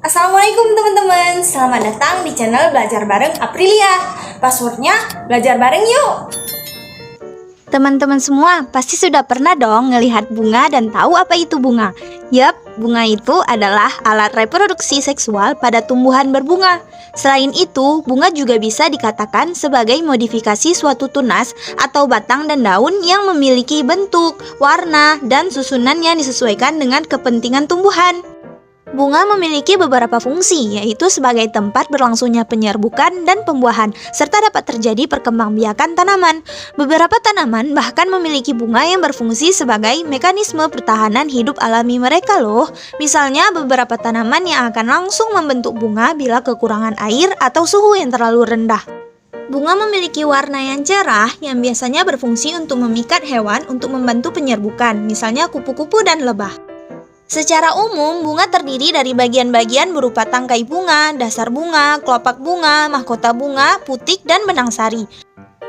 Assalamualaikum teman-teman, selamat datang di channel Belajar Bareng Aprilia. Passwordnya belajar bareng yuk. Teman-teman semua pasti sudah pernah dong ngelihat bunga dan tahu apa itu bunga. Yap, bunga itu adalah alat reproduksi seksual pada tumbuhan berbunga. Selain itu, bunga juga bisa dikatakan sebagai modifikasi suatu tunas atau batang dan daun yang memiliki bentuk, warna, dan susunan yang disesuaikan dengan kepentingan tumbuhan. Bunga memiliki beberapa fungsi, yaitu sebagai tempat berlangsungnya penyerbukan dan pembuahan, serta dapat terjadi perkembangbiakan tanaman. Beberapa tanaman bahkan memiliki bunga yang berfungsi sebagai mekanisme pertahanan hidup alami mereka loh. Misalnya beberapa tanaman yang akan langsung membentuk bunga bila kekurangan air atau suhu yang terlalu rendah. Bunga memiliki warna yang cerah yang biasanya berfungsi untuk memikat hewan untuk membantu penyerbukan, misalnya kupu-kupu dan lebah. Secara umum, bunga terdiri dari bagian-bagian berupa tangkai bunga, dasar bunga, kelopak bunga, mahkota bunga, putik, dan benang sari.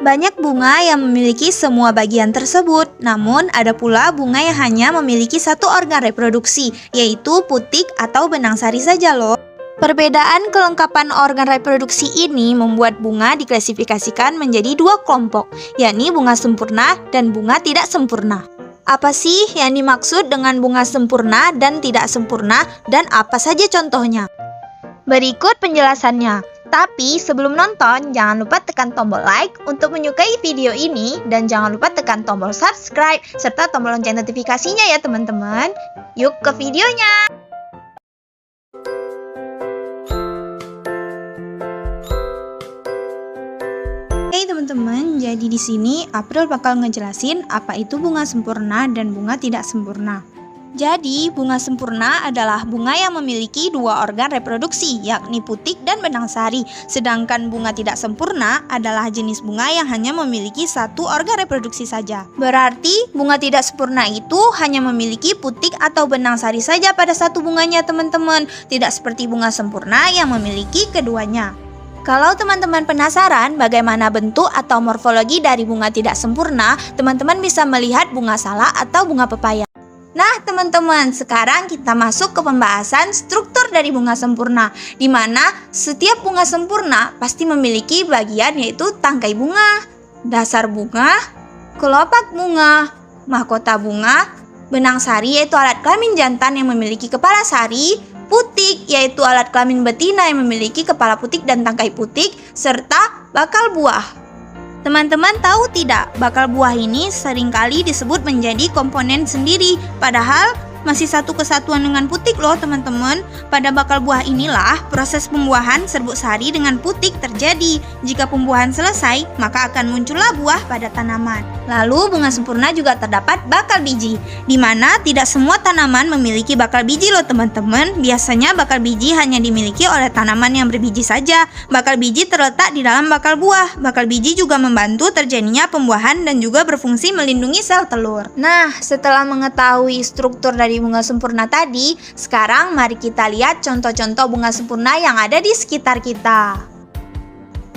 Banyak bunga yang memiliki semua bagian tersebut, namun ada pula bunga yang hanya memiliki satu organ reproduksi, yaitu putik atau benang sari saja loh. Perbedaan kelengkapan organ reproduksi ini membuat bunga diklasifikasikan menjadi dua kelompok, yakni bunga sempurna dan bunga tidak sempurna. Apa sih yang dimaksud dengan bunga sempurna dan tidak sempurna, dan apa saja contohnya? Berikut penjelasannya. Tapi sebelum nonton, jangan lupa tekan tombol like untuk menyukai video ini, dan jangan lupa tekan tombol subscribe serta tombol lonceng notifikasinya ya teman-teman. Yuk ke videonya! Hey teman-teman, jadi di sini April bakal ngejelasin apa itu bunga sempurna dan bunga tidak sempurna. Jadi, bunga sempurna adalah bunga yang memiliki dua organ reproduksi, yakni putik dan benang sari. Sedangkan bunga tidak sempurna adalah jenis bunga yang hanya memiliki satu organ reproduksi saja. Berarti, bunga tidak sempurna itu hanya memiliki putik atau benang sari saja pada satu bunganya teman-teman. Tidak seperti bunga sempurna yang memiliki keduanya. Kalau teman-teman penasaran bagaimana bentuk atau morfologi dari bunga tidak sempurna, teman-teman bisa melihat bunga salak atau bunga pepaya. Nah teman-teman, sekarang kita masuk ke pembahasan struktur dari bunga sempurna, di mana setiap bunga sempurna pasti memiliki bagian yaitu tangkai bunga, dasar bunga, kelopak bunga, mahkota bunga, benang sari yaitu alat kelamin jantan yang memiliki kepala sari, putik yaitu alat kelamin betina yang memiliki kepala putik dan tangkai putik, serta bakal buah. Teman-teman tahu tidak, bakal buah ini seringkali disebut menjadi komponen sendiri, padahal masih satu kesatuan dengan putik loh teman-teman. Pada bakal buah inilah proses pembuahan serbuk sari dengan putik terjadi. Jika pembuahan selesai, maka akan muncullah buah pada tanaman. Lalu bunga sempurna juga terdapat bakal biji, di mana tidak semua tanaman memiliki bakal biji loh teman-teman. Biasanya bakal biji hanya dimiliki oleh tanaman yang berbiji saja. Bakal biji terletak di dalam bakal buah. Bakal biji juga membantu terjadinya pembuahan dan juga berfungsi melindungi sel telur. Nah, setelah mengetahui struktur dari bunga sempurna tadi, sekarang mari kita lihat contoh-contoh bunga sempurna yang ada di sekitar kita.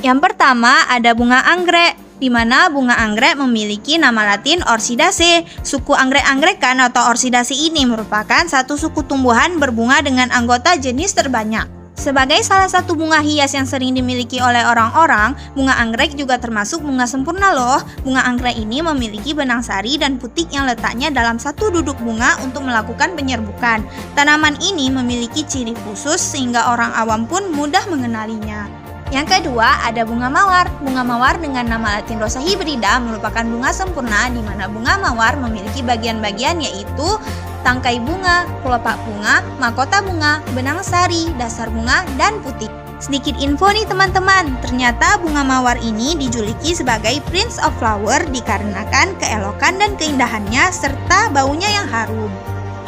Yang pertama ada bunga anggrek, di mana bunga anggrek memiliki nama latin Orchidaceae. Suku anggrek-angrekan atau Orchidaceae ini merupakan satu suku tumbuhan berbunga dengan anggota jenis terbanyak. Sebagai salah satu bunga hias yang sering dimiliki oleh orang-orang, bunga anggrek juga termasuk bunga sempurna loh. Bunga anggrek ini memiliki benang sari dan putik yang letaknya dalam satu duduk bunga untuk melakukan penyerbukan. Tanaman ini memiliki ciri khusus sehingga orang awam pun mudah mengenalinya. Yang kedua ada bunga mawar. Bunga mawar dengan nama latin Rosa hybrida merupakan bunga sempurna, di mana bunga mawar memiliki bagian-bagian yaitu tangkai bunga, kelopak bunga, mahkota bunga, benang sari, dasar bunga, dan putik. Sedikit info nih teman-teman, ternyata bunga mawar ini dijuluki sebagai Prince of Flower dikarenakan keelokan dan keindahannya serta baunya yang harum.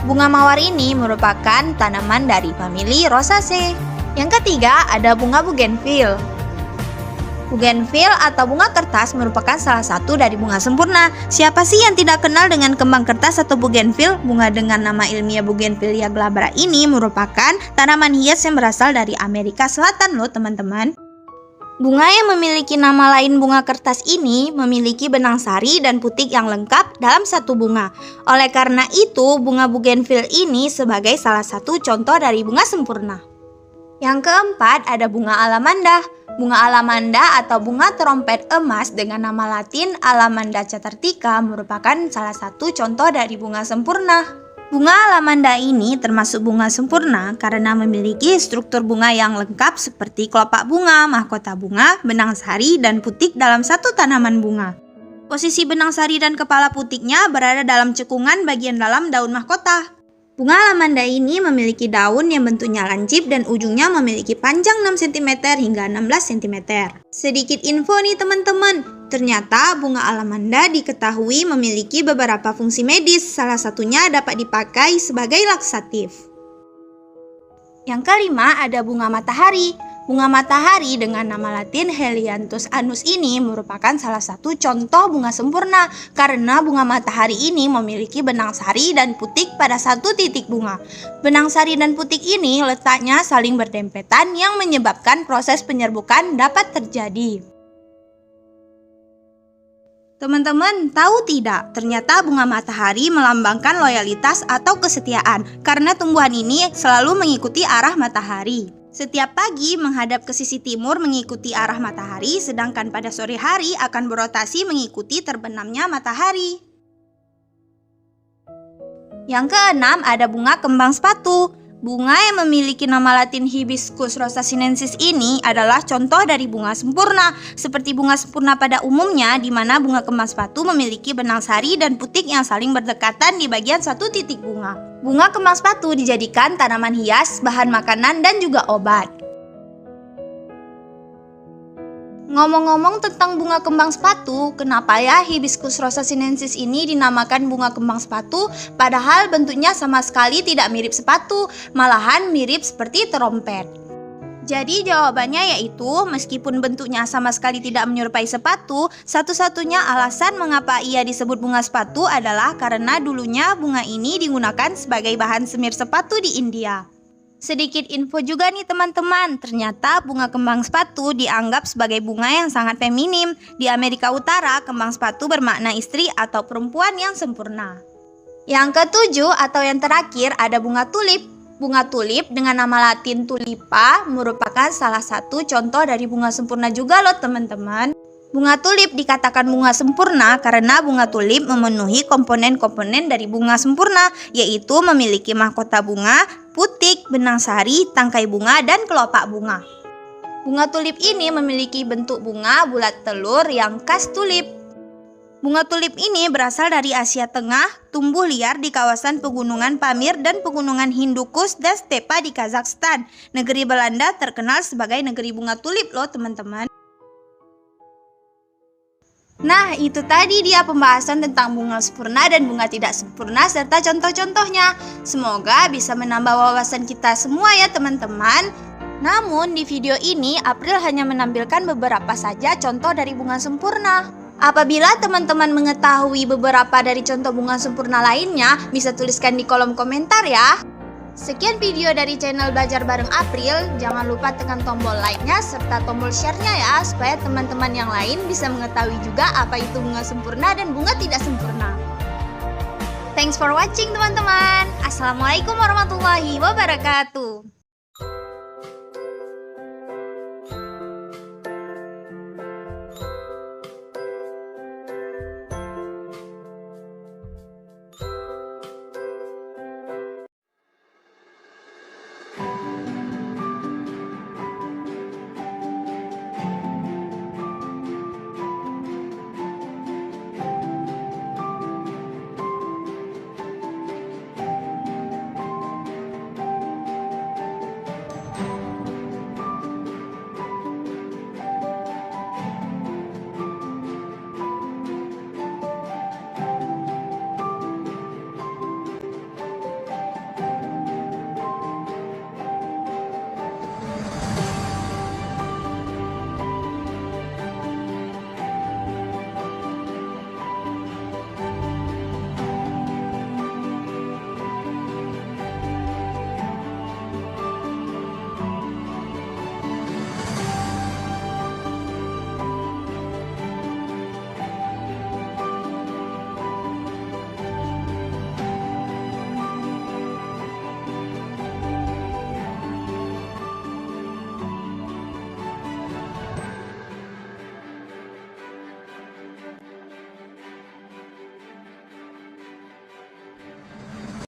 Bunga mawar ini merupakan tanaman dari famili Rosaceae. Yang ketiga ada bunga bougainville. Bougainville atau bunga kertas merupakan salah satu dari bunga sempurna. Siapa sih yang tidak kenal dengan kembang kertas atau bougainville? Bunga dengan nama ilmiah Bougainvillea glabra ini merupakan tanaman hias yang berasal dari Amerika Selatan loh teman-teman. Bunga yang memiliki nama lain bunga kertas ini memiliki benang sari dan putik yang lengkap dalam satu bunga. Oleh karena itu, bunga bougainville ini sebagai salah satu contoh dari bunga sempurna. Yang keempat ada bunga alamanda. Bunga alamanda atau bunga trompet emas dengan nama latin Alamanda catartica merupakan salah satu contoh dari bunga sempurna. Bunga alamanda ini termasuk bunga sempurna karena memiliki struktur bunga yang lengkap seperti kelopak bunga, mahkota bunga, benang sari, dan putik dalam satu tanaman bunga. Posisi benang sari dan kepala putiknya berada dalam cekungan bagian dalam daun mahkota. Bunga alamanda ini memiliki daun yang bentuknya lancip dan ujungnya memiliki panjang 6 cm hingga 16 cm. Sedikit info nih teman-teman, ternyata bunga alamanda diketahui memiliki beberapa fungsi medis, salah satunya dapat dipakai sebagai laksatif. Yang kelima ada bunga matahari. Bunga matahari dengan nama latin Helianthus annus ini merupakan salah satu contoh bunga sempurna karena bunga matahari ini memiliki benang sari dan putik pada satu titik bunga. Benang sari dan putik ini letaknya saling berdempetan yang menyebabkan proses penyerbukan dapat terjadi. Teman-teman, tahu tidak? Ternyata bunga matahari melambangkan loyalitas atau kesetiaan karena tumbuhan ini selalu mengikuti arah matahari. Setiap pagi menghadap ke sisi timur mengikuti arah matahari, sedangkan pada sore hari akan berotasi mengikuti terbenamnya matahari. Yang keenam ada bunga kembang sepatu. Bunga yang memiliki nama latin Hibiscus rosa sinensis ini adalah contoh dari bunga sempurna. Seperti bunga sempurna pada umumnya, di mana bunga kembang sepatu memiliki benang sari dan putik yang saling berdekatan di bagian satu titik bunga. Bunga kembang sepatu dijadikan tanaman hias, bahan makanan, dan juga obat. Ngomong-ngomong tentang bunga kembang sepatu, kenapa ya Hibiscus rosa sinensis ini dinamakan bunga kembang sepatu, padahal bentuknya sama sekali tidak mirip sepatu, malahan mirip seperti trompet? Jadi jawabannya yaitu, meskipun bentuknya sama sekali tidak menyerupai sepatu, satu-satunya alasan mengapa ia disebut bunga sepatu adalah karena dulunya bunga ini digunakan sebagai bahan semir sepatu di India. Sedikit info juga nih teman-teman, ternyata bunga kembang sepatu dianggap sebagai bunga yang sangat feminim. Di Amerika Utara, kembang sepatu bermakna istri atau perempuan yang sempurna. Yang ketujuh atau yang terakhir ada bunga tulip. Bunga tulip dengan nama latin tulipa merupakan salah satu contoh dari bunga sempurna juga loh teman-teman. Bunga tulip dikatakan bunga sempurna karena bunga tulip memenuhi komponen-komponen dari bunga sempurna, yaitu memiliki mahkota bunga, putik, benang sari, tangkai bunga, dan kelopak bunga. Bunga tulip ini memiliki bentuk bunga bulat telur yang khas tulip. Bunga tulip ini berasal dari Asia Tengah, tumbuh liar di kawasan pegunungan Pamir dan pegunungan Hindukush dan stepa di Kazakhstan. Negeri Belanda terkenal sebagai negeri bunga tulip loh teman-teman. Nah, itu tadi dia pembahasan tentang bunga sempurna dan bunga tidak sempurna serta contoh-contohnya. Semoga bisa menambah wawasan kita semua ya teman-teman. Namun di video ini April hanya menampilkan beberapa saja contoh dari bunga sempurna. Apabila teman-teman mengetahui beberapa dari contoh bunga sempurna lainnya, bisa tuliskan di kolom komentar ya. Sekian video dari channel Belajar Bareng April. Jangan lupa tekan tombol like-nya serta tombol share-nya ya, supaya teman-teman yang lain bisa mengetahui juga apa itu bunga sempurna dan bunga tidak sempurna. Thanks for watching teman-teman. Assalamualaikum warahmatullahi wabarakatuh.